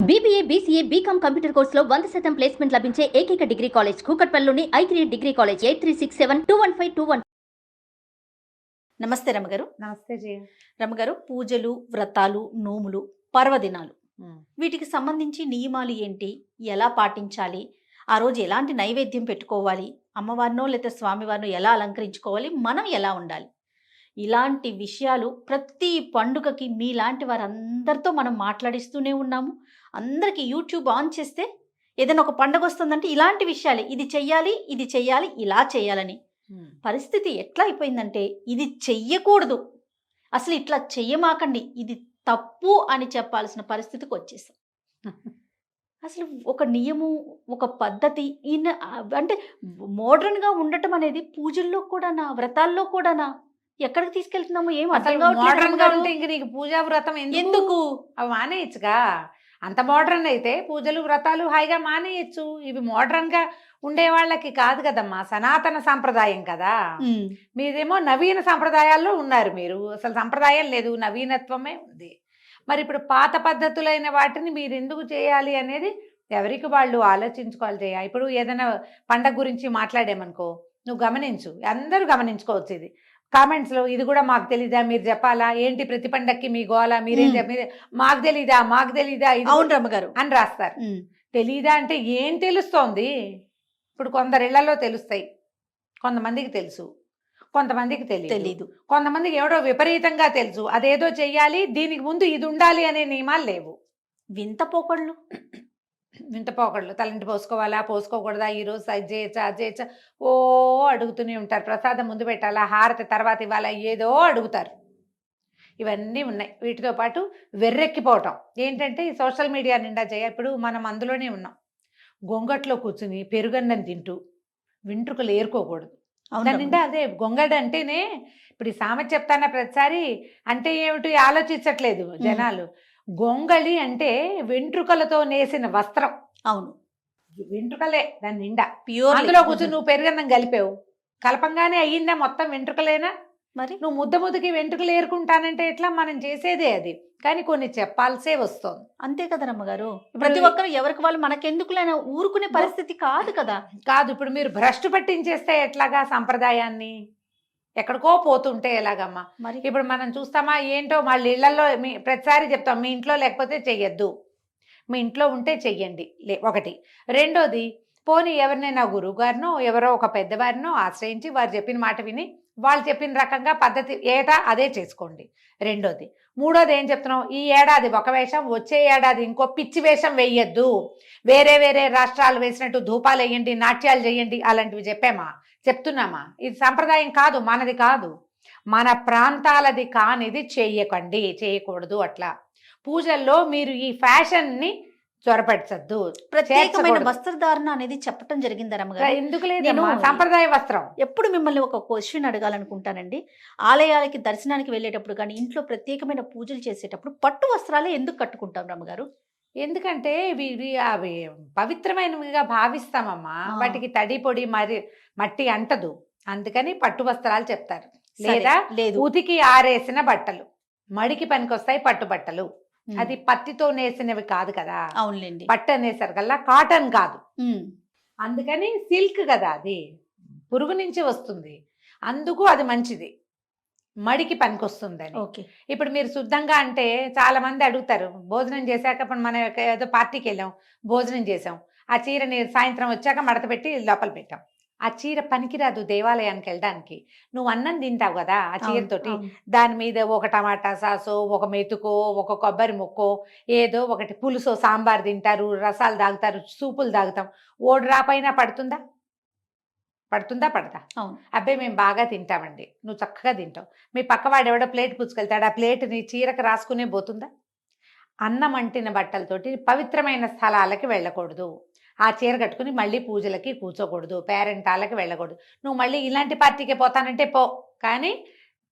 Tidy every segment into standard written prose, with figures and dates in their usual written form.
BBA, BCA, BCom computer కోర్సులో 100% placement లభించే ఏకైక డిగ్రీ కాలేజ్ కూకట్పల్లిలోని ఐ3 డిగ్రీ కాలేజ్ 8367215215. నమస్తే రమగారు. నమస్తే జయ. రమగారు, పూజలు, వ్రతాలు, నోములు, పర్వదినాలు వీటికి సంబంధించి నియమాలు ఏంటి, ఎలా పాటించాలి, ఆ రోజు ఎలాంటి నైవేద్యం పెట్టుకోవాలి, అమ్మవారినో లేదా స్వామివారినో ఎలా అలంకరించుకోవాలి, మనం ఎలా ఉండాలి, ఇలాంటి విషయాలు ప్రతి పండుగకి మీలాంటి వారందరితో మనం మాట్లాడిస్తూనే ఉన్నాము. అందరికీ యూట్యూబ్ ఆన్ చేస్తే ఏదైనా ఒక పండుగ వస్తుందంటే ఇలాంటి విషయాలే, ఇది చెయ్యాలి, ఇది చెయ్యాలి, ఇలా చేయాలని. పరిస్థితి ఎట్లా అయిపోయిందంటే ఇది చెయ్యకూడదు, అసలు ఇట్లా చెయ్యమాకండి, ఇది తప్పు అని చెప్పాల్సిన పరిస్థితికి వచ్చేసాం. అసలు ఒక నియమం, ఒక పద్ధతి అంటే మోడర్న్గా ఉండటం అనేది పూజల్లో కూడానా, వ్రతాల్లో కూడానా, ఎక్కడికి తీసుకెళ్తున్నాము ఏం అర్థం మోడర్న్ గా ఉంటే ఇంక నీకు పూజా వ్రతం ఎందుకు? అవి మానేయచ్చుగా. అంత మోడర్న్ అయితే పూజలు వ్రతాలు హాయిగా మానేయచ్చు. ఇవి మోడర్న్ గా ఉండే వాళ్ళకి కాదు కదమ్మా, సనాతన సాంప్రదాయం కదా. మీరేమో నవీన సాంప్రదాయాల్లో ఉన్నారు. మీరు అసలు సంప్రదాయం లేదు, నవీనత్వమే ఉంది. మరి ఇప్పుడు పాత పద్ధతులైన వాటిని మీరు ఎందుకు చేయాలి అనేది ఎవరికి వాళ్ళు ఆలోచించుకోవాలి చేయాలి. ఇప్పుడు ఏదైనా పండగ గురించి మాట్లాడేమనుకో, నువ్వు గమనించు, అందరూ గమనించుకోవచ్చు. ఇది కామెంట్స్లో ఇది కూడా మాకు తెలీదా, మీరు చెప్పాలా ఏంటి, ప్రతి పండక్కి మీ గోలా, మీరేం మాకు తెలీదా, మాకు తెలీదా, అవును రమ్మగారు అని రాస్తారు. తెలీదా అంటే ఏం తెలుస్తోంది? ఇప్పుడు కొందరిళ్లలో తెలుస్తాయి, కొంతమందికి తెలుసు, కొంతమందికి తెలీదు, కొంతమందికి ఎవడో విపరీతంగా తెలుసు, అదేదో చెయ్యాలి, దీనికి ముందు ఇది ఉండాలి అనే నియమాలు లేవు. వింత పోకళ్ళు, తలంటి పోసుకోవాలా, పోసుకోకూడదా, ఈరోజు అది చేయచ్చా, అది చేయచ్చా, ఓ అడుగుతూనే ఉంటారు. ప్రసాదం ముందు పెట్టాలా, హారతి తర్వాత ఇవ్వాలా, ఏదో అడుగుతారు. ఇవన్నీ ఉన్నాయి. వీటితో పాటు వెర్రెక్కిపోవటం ఏంటంటే ఈ సోషల్ మీడియా నిండా ఇప్పుడు మనం అందులోనే ఉన్నాం. గొంగట్లో కూర్చుని పెరుగన్నం తింటూ వెంట్రుకలు ఏరుకోకూడదు. దాని నిండా అదే గొంగడ అంటేనే. ఇప్పుడు ఈ సామెత చెప్తానా ప్రతిసారి, అంటే ఏమిటి ఆలోచించట్లేదు జనాలు. గొంగళి అంటే వెంట్రుకలతో నేసిన వస్త్రం. అవును, వెంట్రుకలే దాని నిండా. ప్యూర్. అందులో కూర్చొని నువ్వు పెరుగన్నం కలిపావు, కలపంగానే అయ్యిందా మొత్తం వెంట్రుకలేనా? మరి నువ్వు ముద్దకి వెంట్రుకలు ఏరుకుంటానంటే ఎట్లా? మనం చేసేదే అది, కానీ కొన్ని చెప్పాల్సే వస్తుంది. అంతే కదా రమ్మగారు. ప్రతి ఒక్కరు ఎవరికి వాళ్ళు మనకెందుకులైనా ఊరుకునే పరిస్థితి కాదు కదా. కాదు, ఇప్పుడు మీరు భ్రష్టు పట్టించేస్తే ఎట్లాగా సంప్రదాయాన్ని? ఎక్కడికో పోతుంటే ఎలాగమ్మా? మరి ఇప్పుడు మనం చూస్తామా ఏంటో, వాళ్ళ ఇళ్లలో ప్రతిసారి చెప్తాం మీ ఇంట్లో లేకపోతే చెయ్యొద్దు, మీ ఇంట్లో ఉంటే చెయ్యండి ఒకటి. రెండోది, పోనీ ఎవరినైనా గురువు గారినో ఎవరో ఒక పెద్దవారినో ఆశ్రయించి వారు చెప్పిన మాట విని వాళ్ళు చెప్పిన రకంగా పద్ధతి ఏటా అదే చేసుకోండి. రెండోది. మూడోది ఏం చెప్తున్నాం, ఈ ఏడాది ఒక వేషం, వచ్చే ఏడాది ఇంకో పిచ్చి వేషం వేయద్దు, వేరే వేరే రాష్ట్రాలు వేసినట్టు ధూపాలు వేయండి, నాట్యాలు చేయండి, అలాంటివి చెప్తున్నామా? ఇది సంప్రదాయం కాదు, మనది కాదు, మన ప్రాంతాలది కానిది చేయకూడదు. అట్లా పూజల్లో మీరు ఈ ఫ్యాషన్ని చొరపెట్టద్దు. ప్రత్యేకమైన వస్త్రధారణ అనేది చెప్పడం జరిగింది రమ్మగారు. ఎందుకు లేదు సాంప్రదాయ వస్త్రం? ఎప్పుడు మిమ్మల్ని ఒక క్వశ్చన్ అడగాలనుకుంటానండి. ఆలయాలకి దర్శనానికి వెళ్ళేటప్పుడు కానీ ఇంట్లో ప్రత్యేకమైన పూజలు చేసేటప్పుడు పట్టు వస్త్రాలే ఎందుకు కట్టుకుంటాం రమ్మగారు? ఎందుకంటే అవి పవిత్రమైనవిగా భావిస్తామమ్మా. వాటికి తడి పొడి మట్టి అంటదు, అందుకని పట్టు వస్త్రాలు చెప్తారు. లేదా ఉతికి ఆరేసిన బట్టలు, మడికి పనికొస్తాయి పట్టు బట్టలు. అది పత్తితో నేసినవి కాదు కదా. అవునులేండి, పట్టు అనేసరి కల్లా కాటన్ కాదు, అందుకని సిల్క్ కదా, అది పురుగు నుంచి వస్తుంది, అందుకు అది మంచిది, మడికి పనికొస్తుందని. ఇప్పుడు మీరు శుద్ధంగా అంటే చాలా మంది అడుగుతారు, భోజనం చేశాక ఇప్పుడు మనం ఏదో పార్టీకి వెళ్ళాం, భోజనం చేసాం, ఆ చీరని సాయంత్రం వచ్చాక మడత పెట్టి లోపల పెట్టాం. ఆ చీర పనికిరాదు దేవాలయానికి వెళ్ళడానికి. నువ్వు అన్నం తింటావు కదా ఆ చీరతోటి, దాని మీద ఒక టమాటా సాసో, ఒక మెతుకో, ఒక కొబ్బరి ముక్కో, ఏదో ఒకటి పులుసో, సాంబార్ తింటారు, రసాలు తాగుతారు, సూపులు తాగుతాం. ఓడి రాపైనా పడుతుందా? పడతా? అబ్బాయి మేము బాగా తింటామండి, నువ్వు చక్కగా తింటావు, మీ పక్కవాడు ఎవడో ప్లేట్ పుచ్చుకెళ్తాడు, ఆ ప్లేట్ నీ చీరకు రాసుకునే పోతుందా? అన్నం అంటిన బట్టలతోటి పవిత్రమైన స్థలాలకి వెళ్ళకూడదు, ఆ చీర కట్టుకుని మళ్ళీ పూజలకి కూర్చోకూడదు, పేరెంటాలకి వెళ్ళకూడదు. నువ్వు మళ్ళీ ఇలాంటి పార్టీకి పోతానంటే పో, కానీ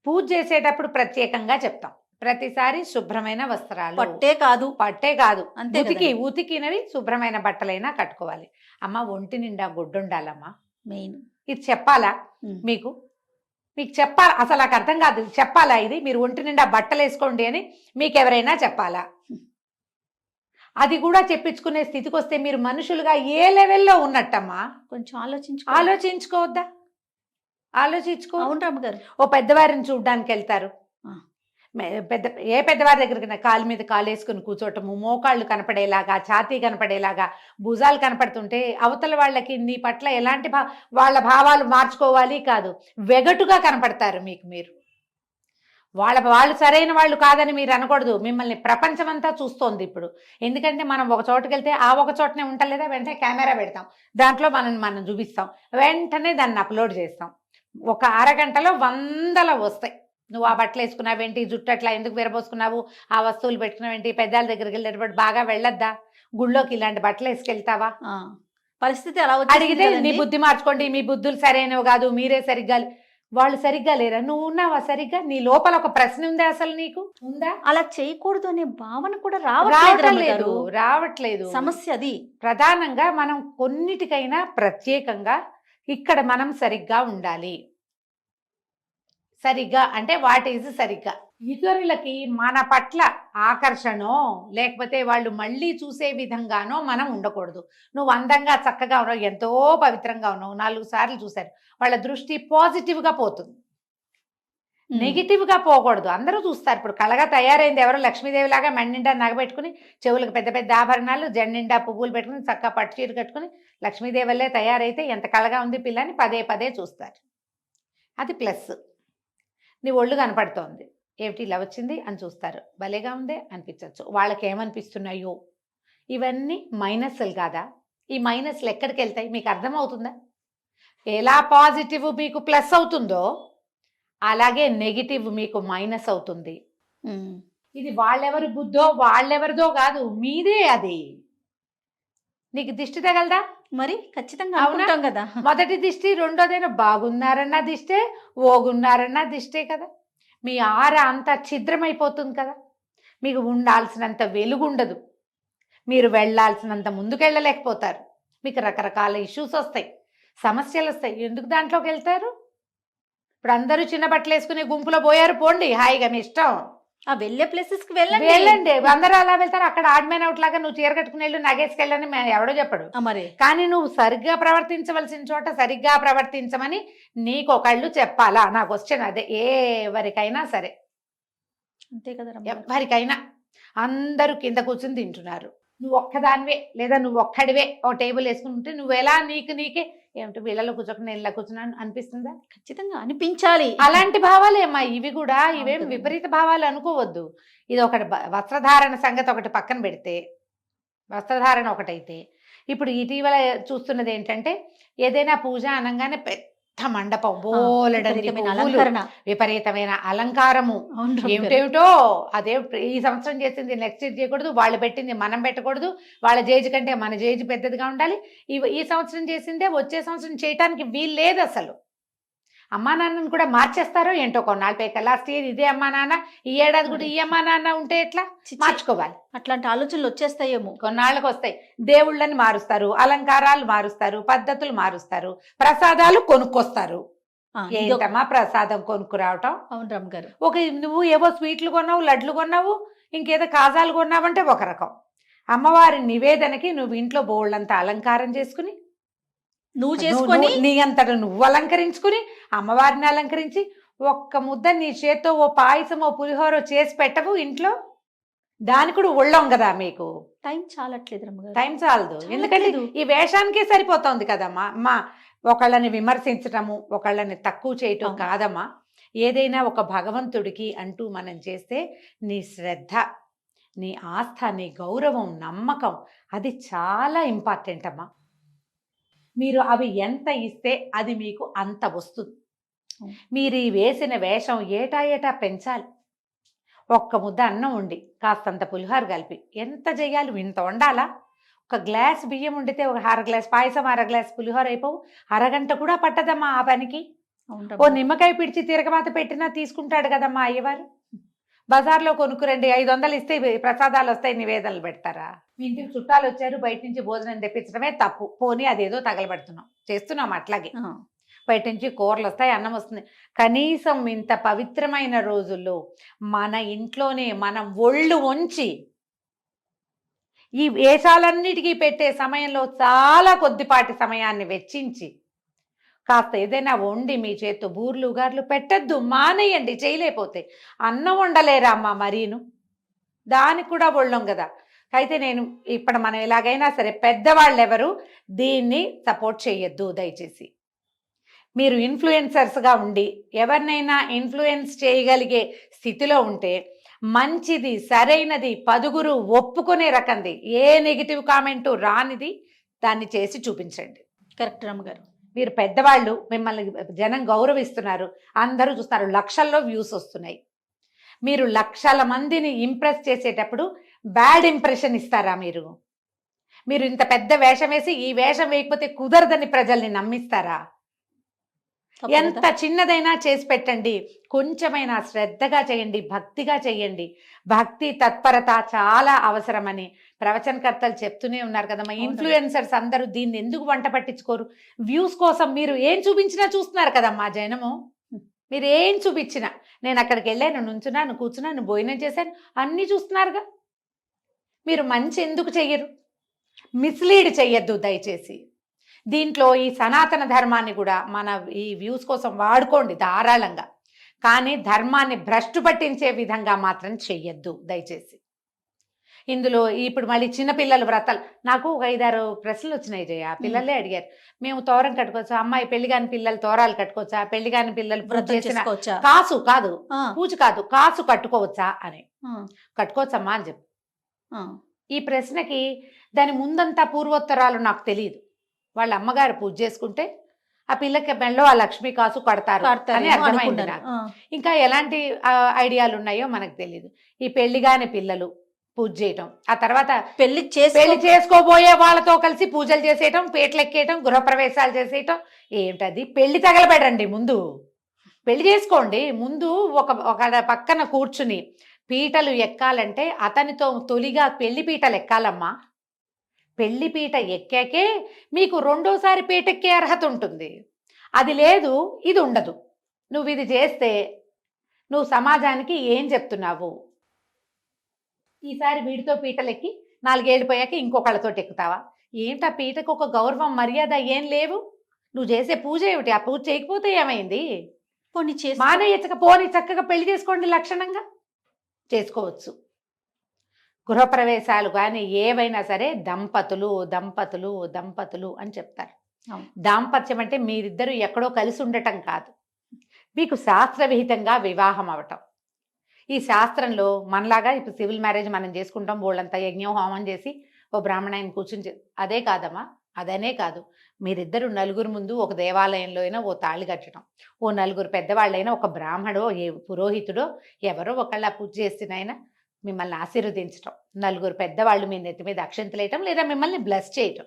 పూజ చేసేటప్పుడు ప్రత్యేకంగా చెప్తాం, ప్రతిసారి శుభ్రమైన వస్త్రాలు, పట్టే కాదు ఉతికినవి శుభ్రమైన బట్టలైనా కట్టుకోవాలి. అమ్మ ఒంటి నిండా గుడ్డుండాలమ్మా, మెయిన్. ఇది చెప్పాలా మీకు చెప్పాలా? అసలు నాకు అర్థం కాదు, చెప్పాలా ఇది? మీరు ఒంటి నిండా బట్టలు వేసుకోండి అని మీకు ఎవరైనా చెప్పాలా? అది కూడా చెప్పించుకునే స్థితికి వస్తే మీరు మనుషులుగా ఏ లెవెల్లో ఉన్నట్టమ్మా? కొంచెం ఆలోచించుకోవద్దా? ఆలోచించుకో. అవును రమ్మగారు. ఓ పెద్దవారిని చూడ్డానికి వెళ్తారు. ఆ. ఏ పెద్దవారి దగ్గరికి కాలు మీద కాలు వేసుకుని కూర్చోటము, మోకాళ్ళు కనపడేలాగా, ఛాతీ కనపడేలాగా, భుజాలు కనపడుతుంటే అవతల వాళ్ళకి నీ పట్ల ఎలాంటి వాళ్ళ భావాలు మార్చుకోవాలి కాదు, వెగటుగా కనపడతారు మీకు మీరు. వాళ్ళు సరైన వాళ్ళు కాదని మీరు అనకూడదు. మిమ్మల్ని ప్రపంచమంతా చూస్తోంది ఇప్పుడు. ఎందుకంటే మనం ఒక చోటుకి వెళ్తే ఆ ఒక చోటనే ఉంటలేదా, వెంటనే కెమెరా పెడతాం, దాంట్లో మనం చూపిస్తాం, వెంటనే దాన్ని అప్లోడ్ చేస్తాం. ఒక అరగంటలో 100 వస్తాయి. నువ్వు ఆ బట్టలు వేసుకున్నావేంటి, జుట్టు అట్లా ఎందుకు విరబోసుకున్నావు, ఆ వస్తువులు పెట్టుకున్నావేంటి, పెద్దాల దగ్గరికి వెళ్ళేటప్పుడు బాగా వెళ్ళొద్దా, గుళ్ళోకి ఇలాంటి బట్టలు వేసుకెళ్తావా, పరిస్థితి అలా అడిగితే నీ బుద్ధి మార్చుకోండి, మీ బుద్ధులు సరైనవి కాదు, మీరే సరిగ్గా. వాళ్ళు సరిగ్గా లేరా, నువ్వు ఉన్నావా సరిగ్గా? నీ లోపల ఒక ప్రశ్న ఉందా, అసలు నీకు ఉందా? అలా చేయకూడదు అనే భావన కూడా రావట్లేదు. సమస్య అది. ప్రధానంగా మనం కొన్నిటికైనా ప్రత్యేకంగా ఇక్కడ మనం సరిగ్గా ఉండాలి. సరిగ్గా అంటే వాట్ ఈజ్ సరిగ్గా. ఇతరులకి మన పట్ల ఆకర్షణో లేకపోతే వాళ్ళు మళ్ళీ చూసే విధంగానో మనం ఉండకూడదు. నువ్వు అందంగా చక్కగా ఉన్నావు, ఎంతో పవిత్రంగా ఉన్నావు, 4 సార్లు చూశారు, వాళ్ళ దృష్టి పాజిటివ్గా పోతుంది, నెగిటివ్గా పోకూడదు. అందరూ చూస్తారు. ఇప్పుడు కళగా తయారైంది ఎవరో లక్ష్మీదేవి లాగా మెన్నిండా నగబెట్టుకుని, చెవులకు పెద్ద పెద్ద ఆభరణాలు, జెండిండా పువ్వులు పెట్టుకుని, చక్కగా పట్టు చీర కట్టుకుని లక్ష్మీదేవల్లే తయారైతే ఎంత కళగా ఉంది పిల్లని పదే పదే చూస్తారు. అది ప్లస్. నీ ఒళ్ళు కనపడుతోంది, ఏమిటి ఇలా వచ్చింది అని చూస్తారు, భలేగా ఉందే అనిపించవచ్చు. వాళ్ళకి ఏమనిపిస్తున్నాయో ఇవన్నీ మైనస్లు కాదా? ఈ మైనస్లు ఎక్కడికి వెళ్తాయి మీకు అర్థమవుతుందా? ఎలా పాజిటివ్ మీకు ప్లస్ అవుతుందో అలాగే నెగిటివ్ మీకు మైనస్ అవుతుంది. ఇది వాళ్ళెవరి బుద్ధో వాళ్ళెవరిదో కాదు, మీదే. అది నీకు దిష్టి తగలదా? మరి ఖచ్చితంగా అనుకుంటాం కదా. మొదటి దిష్టి, రెండోదైనా బాగున్నారన్న దిష్టే, ఓగున్నారన్న దిష్టే కదా. మీ ఆర అంతా ఛిద్రమైపోతుంది కదా, మీకు ఉండాల్సినంత వెలుగుండదు, మీరు వెళ్ళాల్సినంత ముందుకెళ్ళలేకపోతారు, మీకు రకరకాల ఇష్యూస్ వస్తాయి, సమస్యలు వస్తాయి. ఎందుకు దాంట్లోకి వెళ్తారు? ఇప్పుడు అందరూ చిన్న బట్టలు వేసుకునే గుంపులో పోయారు, పోండి హాయిగా, మీ ఇష్టం. ఆ వెళ్ళే ప్లేసెస్ కి వెళ్ళండి. అందరూ అలా వెళ్తారు. అక్కడ ఆడ్మెన్ అవుట్ లాగా నువ్వు చీర కట్టుకుని వెళ్ళు, నగేసుకెళ్ళని ఎవడో చెప్పడు. మరి కానీ నువ్వు సరిగ్గా ప్రవర్తించవలసిన చోట సరిగ్గా ప్రవర్తించమని నీకు ఒకళ్ళు చెప్పాలా? నా క్వశ్చన్ అదే. ఎవరికైనా సరే, అంతే కదా. ఎవరికైనా అందరూ కింద కూర్చుని తింటున్నారు, నువ్వు ఒక్కదానివే లేదా నువ్వు ఒక్కడివే ఓ టేబుల్ వేసుకుని ఉంటే నువ్వు ఎలా నీకు ఏమిటి వీళ్ళలో కూర్చోకుండా నేను ఇలా కూర్చున్నాను అనిపిస్తుందా? ఖచ్చితంగా అనిపించాలి. అలాంటి భావాలేమ్మా ఇవి కూడా. ఇవేం విపరీత భావాలు అనుకోవద్దు. ఇది ఒకటి. వస్త్రధారణ సంగతి ఒకటి పక్కన పెడితే, వస్త్రధారణ ఒకటైతే, ఇప్పుడు ఇటీవల చూస్తున్నది ఏంటంటే, ఏదైనా పూజ అనగానే పెద్ద మండపం, బోలెడన్ని పువ్వులు, విపరీతమైన అలంకారము, ఏమిటేమిటో. అదే ఈ సంవత్సరం చేసింది నెక్స్ట్ ఇయర్ చేయకూడదు, వాళ్ళు పెట్టింది మనం పెట్టకూడదు, వాళ్ళ జేజ్ కంటే మన జేజ్ పెద్దదిగా ఉండాలి, ఈ సంవత్సరం చేసిందే వచ్చే సంవత్సరం చేయటానికి వీలు లేదు అసలు. అమ్మా నాన్నని కూడా మార్చేస్తారో ఏంటో కొన్నాళ్ళు పేక. లాస్ట్ ఇయర్ ఇదే అమ్మా నాన్న, ఈ ఏడాది కూడా ఈ అమ్మా నాన్న ఉంటే ఎట్లా? మార్చుకోవాలి. అట్లాంటి ఆలోచనలు వచ్చేస్తాయేమో, కొన్నాళ్ళకి వస్తాయి. దేవుళ్ళని మారుస్తారు, అలంకారాలు మారుస్తారు, పద్ధతులు మారుస్తారు, ప్రసాదాలు కొనుక్కొస్తారు. ఏంటమ్మా ప్రసాదం కొనుక్కు రావటం? అవును రమ్ గారు. నువ్వు ఏవో స్వీట్లు కొన్నావు, లడ్లు కొన్నావు, ఇంకేదో కాజాలు కొన్నావంటే ఒక రకం. అమ్మవారి నివేదనకి నువ్వు ఇంట్లో బోళ్ళంతా అలంకారం చేసుకుని, నువ్వు చేసుకొని నీ అంతటా నువ్వు అలంకరించుకుని, అమ్మవారిని అలంకరించి, ఒక్క ముద్ద నీ చేత్తో ఓ పాయసమో పులిహోర చేసి పెట్టవు ఇంట్లో, దానికి కూడా ఒళ్ళం కదా మీకు. టైం చాలట్లేదు రమ్మగారు. టైం చాలదు. ఎందుకంటే ఈ వేషానికే సరిపోతుంది కదమ్మా. అమ్మా ఒకళ్ళని విమర్శించటము, ఒకళ్ళని తక్కువ చేయటం కాదమ్మా. ఏదైనా ఒక భగవంతుడికి అంటూ మనం చేస్తే నీ శ్రద్ధ, నీ ఆస్థ, నీ గౌరవం, నమ్మకం అది చాలా ఇంపార్టెంట్ అమ్మా. మీరు అవి ఎంత ఇస్తే అది మీకు అంత వస్తుంది. మీరు ఈ వేసిన వేషం ఏటా పెంచాలి. ఒక్క ముద్ద అన్నం వండి కాస్తంత పులిహోర కలిపి ఎంత చేయాలి? ఇంత వండాలా? ఒక గ్లాస్ బియ్యం వండితే ఒక 1/2 గ్లాస్ పాయసం, 1/2 గ్లాస్ పులిహోర అయిపోవు. అరగంట కూడా పట్టదమ్మా ఆ పనికి. ఓ నిమ్మకాయ పిడిచి తిరగమాత పెట్టినా తీసుకుంటాడు కదమ్మా అయ్యవారు. బజార్లో కొనుక్కురండి, 500 ఇస్తే ప్రసాదాలు వస్తాయి, నివేదనలు పెడతారా? మీ ఇంటికి చుట్టాలు వచ్చారు, బయట నుంచి భోజనం తెప్పించడమే తప్పు. పోనీ అదేదో తగలబెడుతున్నాం, చేస్తున్నాం అట్లాగే. బయట నుంచి కూరలు వస్తాయి, అన్నం వస్తుంది. కనీసం ఇంత పవిత్రమైన రోజుల్లో మన ఇంట్లోనే మనం ఒళ్ళు వంచి ఈ వేషాలన్నిటికీ పెట్టే సమయంలో చాలా కొద్దిపాటి సమయాన్ని వెచ్చించి కాస్త ఏదైనా వండి మీ చేత్తో బూర్లు గార్లు పెట్టద్దు, మానేయండి. చేయలేకపోతే అన్నం వండలేరా అమ్మ మరీను, దానికి కూడా ఒళ్ళం కదా. అయితే నేను ఇప్పుడు మనం ఎలాగైనా సరే పెద్దవాళ్ళు ఎవరు దీన్ని సపోర్ట్ చేయొద్దు దయచేసి. మీరు ఇన్ఫ్లుయెన్సర్స్గా ఉండి ఎవరినైనా ఇన్ఫ్లుయెన్స్ చేయగలిగే స్థితిలో ఉంటే మంచిది, సరైనది, పదుగురు ఒప్పుకునే రకంది, ఏ నెగిటివ్ కామెంటు రానిది దాన్ని చేసి చూపించండి. కరెక్ట్ రమ్మగారు. మీరు పెద్దవాళ్ళు, మిమ్మల్ని జనం గౌరవిస్తున్నారు, అందరూ చూస్తున్నారు, లక్షల్లో వ్యూస్ వస్తున్నాయి. మీరు లక్షల మందిని ఇంప్రెస్ చేసేటప్పుడు బ్యాడ్ ఇంప్రెషన్ ఇస్తారా? మీరు ఇంత పెద్ద వేషం వేసి ఈ వేషం వేయకపోతే కుదరదని ప్రజల్ని నమ్మిస్తారా? ఎంత చిన్నదైనా చేసి పెట్టండి, కొంచెమైనా శ్రద్ధగా చేయండి, భక్తిగా చేయండి. భక్తి తత్పరత చాలా అవసరమని ప్రవచనకర్తలు చెప్తూనే ఉన్నారు కదమ్మా. ఇన్ఫ్లుయెన్సర్స్ అందరూ దీన్ని ఎందుకు వంట పట్టించుకోరు? వ్యూస్ కోసం మీరు ఏం చూపించినా చూస్తున్నారు కదమ్మా జనము. మీరు ఏం చూపించినా, నేను అక్కడికి వెళ్ళాను, నుంచున్నాను, కూర్చున్నాను, భోజనం చేశాను, అన్నీ చూస్తున్నారుగా. మీరు మంచి ఎందుకు చెయ్యరు? మిస్లీడ్ చెయ్యొద్దు దయచేసి. దీంట్లో ఈ సనాతన ధర్మాన్ని కూడా మన ఈ వ్యూస్ కోసం వాడుకోండి ధారాళంగా, కానీ ధర్మాన్ని భ్రష్టు పట్టించే విధంగా మాత్రం చెయ్యొద్దు దయచేసి. ఇందులో ఇప్పుడు మళ్ళీ చిన్నపిల్లలు వ్రతాలు, నాకు ఒక 5-6 ప్రశ్నలు వచ్చినాయి జయ. పిల్లలే అడిగారు, మేము తోరం కట్టుకోవచ్చా, అమ్మాయి పెళ్లి కాని పిల్లలు తోరాలు కట్టుకోవచ్చా, పెళ్లి కాని పిల్లలు కాసు కాదు, పూజ కాదు, కాసు కట్టుకోవచ్చా అని. కట్టుకోవచ్చమ్మా అని చెప్పు. ఈ ప్రశ్నకి దాని ముందంతా పూర్వోత్తరాలు నాకు తెలియదు. వాళ్ళ అమ్మగారు పూజ చేసుకుంటే ఆ పిల్లకి మెళ్ళో ఆ లక్ష్మీ కాసు కడతారు అని అర్థమైంది నాకు. ఇంకా ఎలాంటి ఐడియాలు ఉన్నాయో మనకు తెలియదు. ఈ పెళ్లిగాని పిల్లలు పూజ చేయటం, ఆ తర్వాత పెళ్లి చేసుకోబోయే వాళ్ళతో కలిసి పూజలు చేసేయటం, పీటలు ఎక్కేయటం, గృహప్రవేశాలు చేసేయటం, ఏమిటది? పెళ్లి తగలబెడండి ముందు, పెళ్లి చేసుకోండి ముందు. ఒక పక్కన కూర్చుని పీటలు ఎక్కాలంటే అతనితో తొలిగా పెళ్లి పీటలు ఎక్కాలమ్మా. పెళ్లి పీట ఎక్కాకే మీకు రెండోసారి పీట ఎక్కే అర్హత ఉంటుంది. అది లేదు, ఇది ఉండదు. నువ్వు ఇది చేస్తే నువ్వు సమాజానికి ఏం చెప్తున్నావు? ఈసారి వీడితో పీటలెక్కి 4 ఏళ్ళు పోయాక ఇంకొకళ్ళతో ఎక్కుతావా? ఏంటి ఆ పీటకు ఒక గౌరవం మర్యాద ఏం లేవు? నువ్వు చేసే పూజ ఏమిటి? ఆ పూజ చేయకపోతే ఏమైంది? మానేయచ్చక పోనీ, చక్కగా పెళ్లి చేసుకోండి, లక్షణంగా చేసుకోవచ్చు. గృహప్రవేశాలు కానీ ఏవైనా సరే దంపతులు దంపతులు దంపతులు అని చెప్తారు. దాంపత్యం అంటే మీరిద్దరూ ఎక్కడో కలిసి ఉండటం కాదు, మీకు శాస్త్రవిహితంగా వివాహం అవటం. ఈ శాస్త్రంలో మనలాగా ఇప్పుడు సివిల్ మ్యారేజ్ మనం చేసుకుంటాం, వాళ్ళంతా యజ్ఞం హోమం చేసి ఓ బ్రాహ్మణాయన కూర్చుని, అదే కాదమ్మా. అదనే కాదు, మీరిద్దరు నలుగురు ముందు ఒక దేవాలయంలో అయినా ఓ తాళి కట్టడం, ఓ నలుగురు పెద్దవాళ్ళైనా, ఒక బ్రాహ్మడో ఏ పురోహితుడో ఎవరో ఒకళ్ళ పూజ చేసినైనా మిమ్మల్ని ఆశీర్వదించటం, నలుగురు పెద్దవాళ్ళు మీ నెత్తి మీద అక్షంతలేయటం, లేదా మిమ్మల్ని బ్లెస్ చేయటం,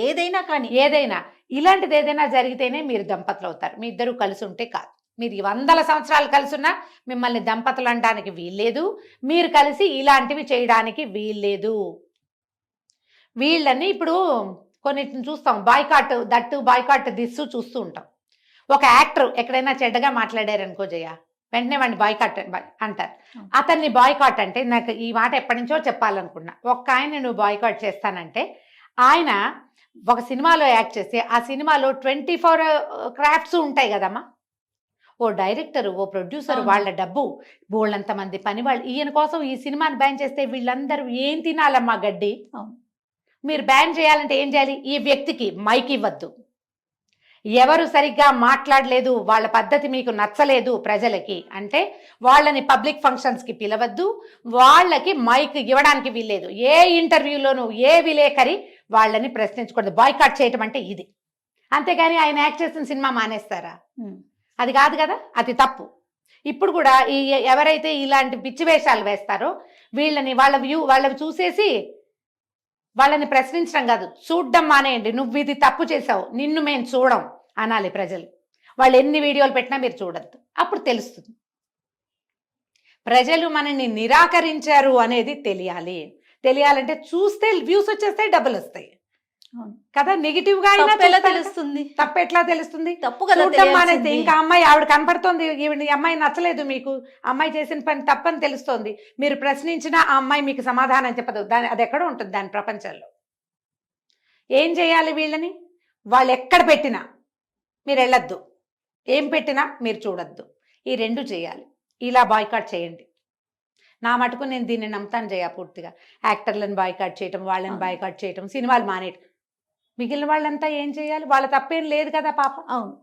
ఏదైనా కానీ ఏదైనా ఇలాంటిది ఏదైనా జరిగితేనే మీరు దంపతులు అవుతారు. మీ ఇద్దరు కలిసి ఉంటే కాదు. మీరు 100 సంవత్సరాలు కలిసి ఉన్నా మిమ్మల్ని దంపతులు అనడానికి వీల్లేదు, మీరు కలిసి ఇలాంటివి చేయడానికి వీల్లేదు. వీళ్ళని ఇప్పుడు కొన్నిటిని చూస్తాం, బాయ్కాట్ దట్టు, బాయ్కాట్ దిస్సు చూస్తూ ఉంటాం. ఒక యాక్టర్ ఎక్కడైనా చెడ్డగా మాట్లాడారనుకో జయ, వెంటనే వాడిని బాయ్కాట్ అంటారు. అతన్ని బాయ్కాట్ అంటే, నాకు ఈ మాట ఎప్పటి నుంచో చెప్పాలనుకున్నా. ఒక్క ఆయన నువ్వు బాయ్కాట్ చేస్తానంటే, ఆయన ఒక సినిమాలో యాక్ట్ చేస్తే ఆ సినిమాలో 24 క్రాఫ్ట్స్ ఉంటాయి కదమ్మా. ఓ డైరెక్టరు, ఓ ప్రొడ్యూసర్, వాళ్ళ డబ్బు, బోళ్ళంతమంది పని వాళ్ళు, ఈయన కోసం ఈ సినిమాని బ్యాన్ చేస్తే వీళ్ళందరూ ఏం తినాలమ్మా గడ్డి? మీరు బ్యాన్ చేయాలంటే ఏం చేయాలి? ఈ వ్యక్తికి మైక్ ఇవ్వద్దు, ఎవరు సరిగ్గా మాట్లాడలేదు, వాళ్ళ పద్ధతి మీకు నచ్చలేదు ప్రజలకి అంటే వాళ్ళని పబ్లిక్ ఫంక్షన్స్కి పిలవద్దు, వాళ్ళకి మైక్ ఇవ్వడానికి వీల్లేదు. ఏ ఇంటర్వ్యూలోనూ ఏ విలేకరి వాళ్ళని ప్రశ్నించకూడదు. బాయ్కాట్ చేయటం అంటే ఇది. అంతేగాని ఆయన యాక్ట్ చేసిన సినిమా మానేస్తారా? అది కాదు కదా, అది తప్పు. ఇప్పుడు కూడా ఎవరైతే ఇలాంటి పిచ్చి వేషాలు వేస్తారో వీళ్ళని వాళ్ళవి చూసేసి వాళ్ళని ప్రశ్నించడం కాదు, చూడ్డం మానేయండి. నువ్వు ఇది తప్పు చేసావు, నిన్ను మేము చూడం అనాలి ప్రజలు. వాళ్ళు ఎన్ని వీడియోలు పెట్టినా మీరు చూడద్దు, అప్పుడు తెలుస్తుంది. ప్రజలు మనల్ని నిరాకరించారు అనేది తెలియాలంటే చూస్తే వ్యూస్ వచ్చేస్తాయి, డబ్బులు వస్తాయి. అవును. కదా, నెగిటివ్ గా అయినా తప్పు ఎలా చూస్తారు. తెలుస్తుంది? తప్పు ఎట్లా తెలుస్తుంది? తప్పు కదా చూడటం మానేస్తే తెలియాల్సింది. ఇంకా అమ్మాయి ఆవిడ కనపడుతోంది, ఈవిడ ఈ అమ్మాయి నచ్చలేదు మీకు, అమ్మాయి చేసిన పని తప్పని తెలుస్తోంది, మీరు ప్రశ్నించినా ఆ అమ్మాయి మీకు సమాధానం చెప్పదు, అది ఎక్కడ ఉంటుంది దాని ప్రపంచంలో. ఏం చేయాలి వీళ్ళని? వాళ్ళు ఎక్కడ పెట్టినా మీరు వెళ్ళొద్దు, ఏం పెట్టినా మీరు చూడొద్దు, ఈ రెండు చేయాలి. ఇలా బాయ్కాట్ చేయండి. నా మటుకు నేను దీన్ని నమ్ముతాను జయ పూర్తిగా. యాక్టర్లను బాయ్కాట్ చేయటం, వాళ్ళని బాయ్కాట్ చేయటం, సినిమాలు మానేయటం. మిగిలిన వాళ్ళంతా ఏం చేయాలి? వాళ్ళ తప్పేం లేదు కదా పాపం. అవును.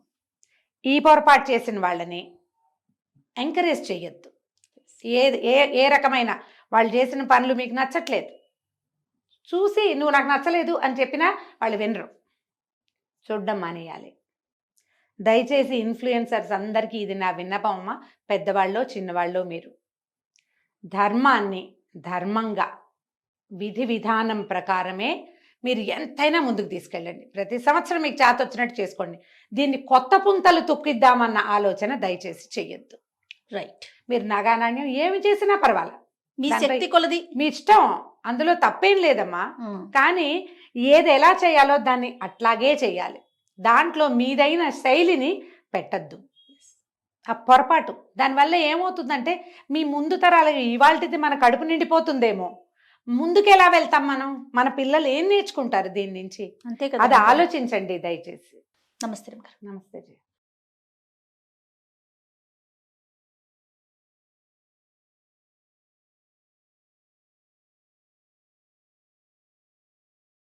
ఈ పొరపాటు చేసిన వాళ్ళని ఎంకరేజ్ చేయొద్దు. ఏ రకమైన వాళ్ళు చేసిన పనులు మీకు నచ్చట్లేదు, చూసి నువ్వు నాకు నచ్చలేదు అని చెప్పినా వాళ్ళు వినరు, చూడ్డం మానేయాలి. దయచేసి ఇన్ఫ్లుయెన్సర్స్ అందరికీ ఇది నా విన్నపం అమ్మ. పెద్దవాళ్ళో చిన్నవాళ్ళో మీరు ధర్మాన్ని ధర్మంగా విధి విధానం ప్రకారమే మీరు ఎంతైనా ముందుకు తీసుకెళ్ళండి. ప్రతి సంవత్సరం మీకు చేత వచ్చినట్టు చేసుకోండి. దీన్ని కొత్త పుంతలు తొక్కిద్దామన్న ఆలోచన దయచేసి చెయ్యొద్దు. రైట్. మీరు నగానాణ్యం ఏమి చేసినా పర్వాలేదు, మీ దానిపై శక్తి కొలది. మీ ఇష్టం, అందులో తప్పేం లేదమ్మా. కానీ ఏది ఎలా చేయాలో దాన్ని అట్లాగే చేయాలి. దాంట్లో మీదైన శైలిని పెట్టద్దు. ఆ పొరపాటు దానివల్ల ఏమవుతుందంటే మీ ముందు తరాలకి ఇవాళది మన కడుపు నిండిపోతుందేమో, ముందుకు ఎలా వెళ్తాం మనం? మన పిల్లలు ఏం నేర్చుకుంటారు దీని నుంచి? అంతే కదా. అది ఆలోచించండి దయచేసి. నమస్తే. నమస్తే.